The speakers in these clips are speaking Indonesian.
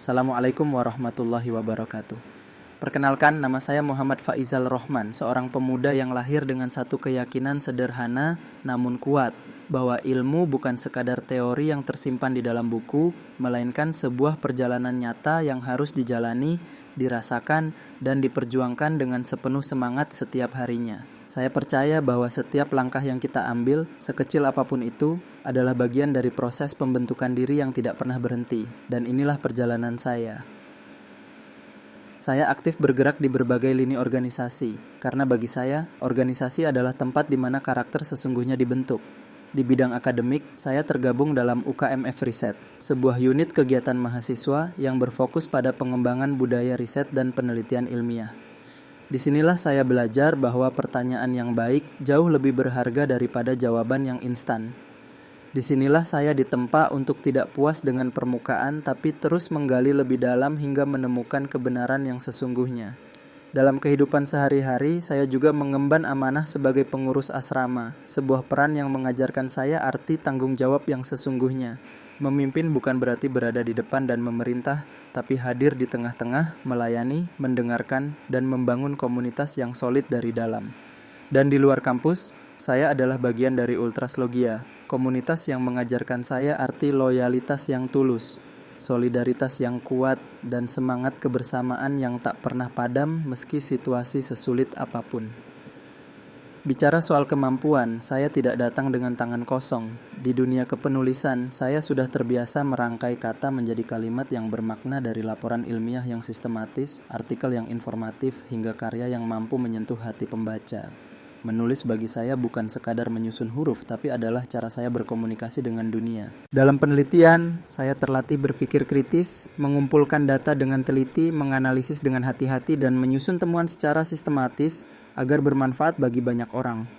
Assalamualaikum warahmatullahi wabarakatuh. Perkenalkan, nama saya Muhammad Faizal Rohman, seorang pemuda yang lahir dengan satu keyakinan sederhana namun kuat, bahwa ilmu bukan sekadar teori yang tersimpan di dalam buku, melainkan sebuah perjalanan nyata yang harus dijalani, dirasakan, dan diperjuangkan dengan sepenuh semangat setiap harinya. Saya percaya bahwa setiap langkah yang kita ambil, sekecil apapun itu, adalah bagian dari proses pembentukan diri yang tidak pernah berhenti, dan inilah perjalanan saya. Saya aktif bergerak di berbagai lini organisasi, karena bagi saya, organisasi adalah tempat di mana karakter sesungguhnya dibentuk. Di bidang akademik, saya tergabung dalam UKMF Riset, sebuah unit kegiatan mahasiswa yang berfokus pada pengembangan budaya riset dan penelitian ilmiah. Disinilah saya belajar bahwa pertanyaan yang baik jauh lebih berharga daripada jawaban yang instan. Disinilah saya ditempa untuk tidak puas dengan permukaan, tapi terus menggali lebih dalam hingga menemukan kebenaran yang sesungguhnya. Dalam kehidupan sehari-hari, saya juga mengemban amanah sebagai pengurus asrama, sebuah peran yang mengajarkan saya arti tanggung jawab yang sesungguhnya. Memimpin bukan berarti berada di depan dan memerintah, tapi hadir di tengah-tengah, melayani, mendengarkan, dan membangun komunitas yang solid dari dalam. Dan di luar kampus, saya adalah bagian dari Ultras Logia, komunitas yang mengajarkan saya arti loyalitas yang tulus, solidaritas yang kuat, dan semangat kebersamaan yang tak pernah padam meski situasi sesulit apapun. Bicara soal kemampuan, saya tidak datang dengan tangan kosong. Di dunia kepenulisan, saya sudah terbiasa merangkai kata menjadi kalimat yang bermakna dari laporan ilmiah yang sistematis, artikel yang informatif, hingga karya yang mampu menyentuh hati pembaca. Menulis bagi saya bukan sekadar menyusun huruf, tapi adalah cara saya berkomunikasi dengan dunia. Dalam penelitian, saya terlatih berpikir kritis, mengumpulkan data dengan teliti, menganalisis dengan hati-hati, dan menyusun temuan secara sistematis agar bermanfaat bagi banyak orang.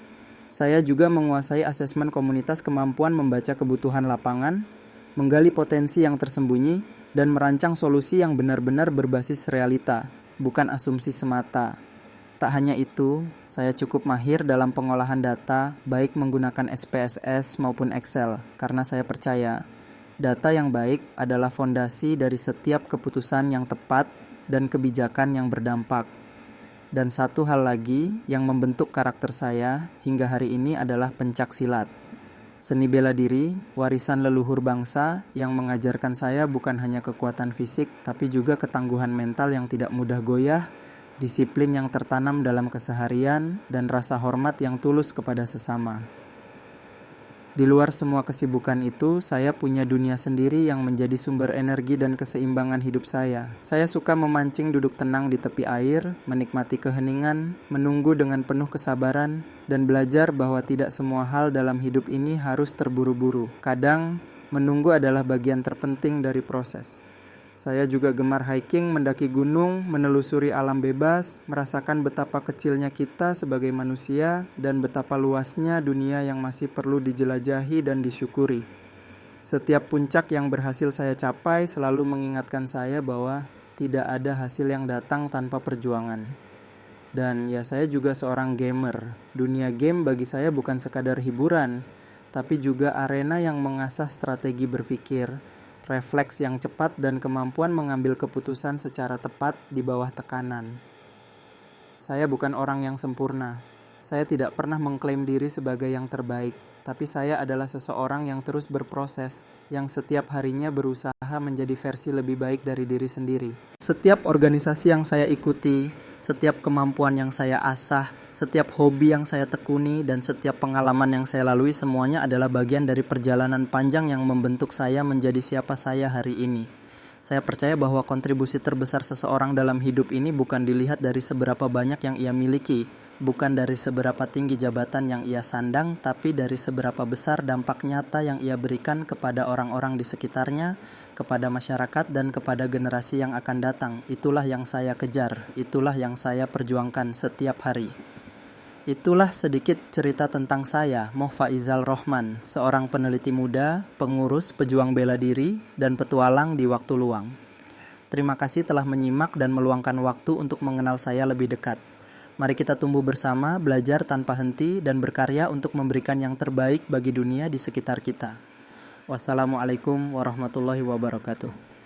Saya juga menguasai asesmen komunitas, kemampuan membaca kebutuhan lapangan, menggali potensi yang tersembunyi, dan merancang solusi yang benar-benar berbasis realita, bukan asumsi semata. Tak hanya itu, saya cukup mahir dalam pengolahan data, baik menggunakan SPSS maupun Excel, karena saya percaya data yang baik adalah fondasi dari setiap keputusan yang tepat dan kebijakan yang berdampak. Dan satu hal lagi yang membentuk karakter saya hingga hari ini adalah pencak silat. Seni bela diri, warisan leluhur bangsa yang mengajarkan saya bukan hanya kekuatan fisik, tapi juga ketangguhan mental yang tidak mudah goyah, disiplin yang tertanam dalam keseharian, dan rasa hormat yang tulus kepada sesama. Di luar semua kesibukan itu, saya punya dunia sendiri yang menjadi sumber energi dan keseimbangan hidup saya. Saya suka memancing, duduk tenang di tepi air, menikmati keheningan, menunggu dengan penuh kesabaran, dan belajar bahwa tidak semua hal dalam hidup ini harus terburu-buru. Kadang, menunggu adalah bagian terpenting dari proses. Saya juga gemar hiking, mendaki gunung, menelusuri alam bebas, merasakan betapa kecilnya kita sebagai manusia dan betapa luasnya dunia yang masih perlu dijelajahi dan disyukuri. Setiap puncak yang berhasil saya capai selalu mengingatkan saya bahwa tidak ada hasil yang datang tanpa perjuangan. Dan ya, saya juga seorang gamer. Dunia game bagi saya bukan sekadar hiburan, tapi juga arena yang mengasah strategi berpikir, refleks yang cepat, dan kemampuan mengambil keputusan secara tepat di bawah tekanan. Saya bukan orang yang sempurna. Saya tidak pernah mengklaim diri sebagai yang terbaik, tapi saya adalah seseorang yang terus berproses, yang setiap harinya berusaha menjadi versi lebih baik dari diri sendiri. Setiap organisasi yang saya ikuti, setiap kemampuan yang saya asah, setiap hobi yang saya tekuni, dan setiap pengalaman yang saya lalui, semuanya adalah bagian dari perjalanan panjang yang membentuk saya menjadi siapa saya hari ini. Saya percaya bahwa kontribusi terbesar seseorang dalam hidup ini bukan dilihat dari seberapa banyak yang ia miliki, bukan dari seberapa tinggi jabatan yang ia sandang, tapi dari seberapa besar dampak nyata yang ia berikan kepada orang-orang di sekitarnya, kepada masyarakat, dan kepada generasi yang akan datang. Itulah yang saya kejar, itulah yang saya perjuangkan setiap hari. Itulah sedikit cerita tentang saya, Faizal Rohman, seorang peneliti muda, pengurus, pejuang bela diri, dan petualang di waktu luang. Terima kasih telah menyimak dan meluangkan waktu untuk mengenal saya lebih dekat. Mari kita tumbuh bersama, belajar tanpa henti, dan berkarya untuk memberikan yang terbaik bagi dunia di sekitar kita. Wassalamualaikum warahmatullahi wabarakatuh.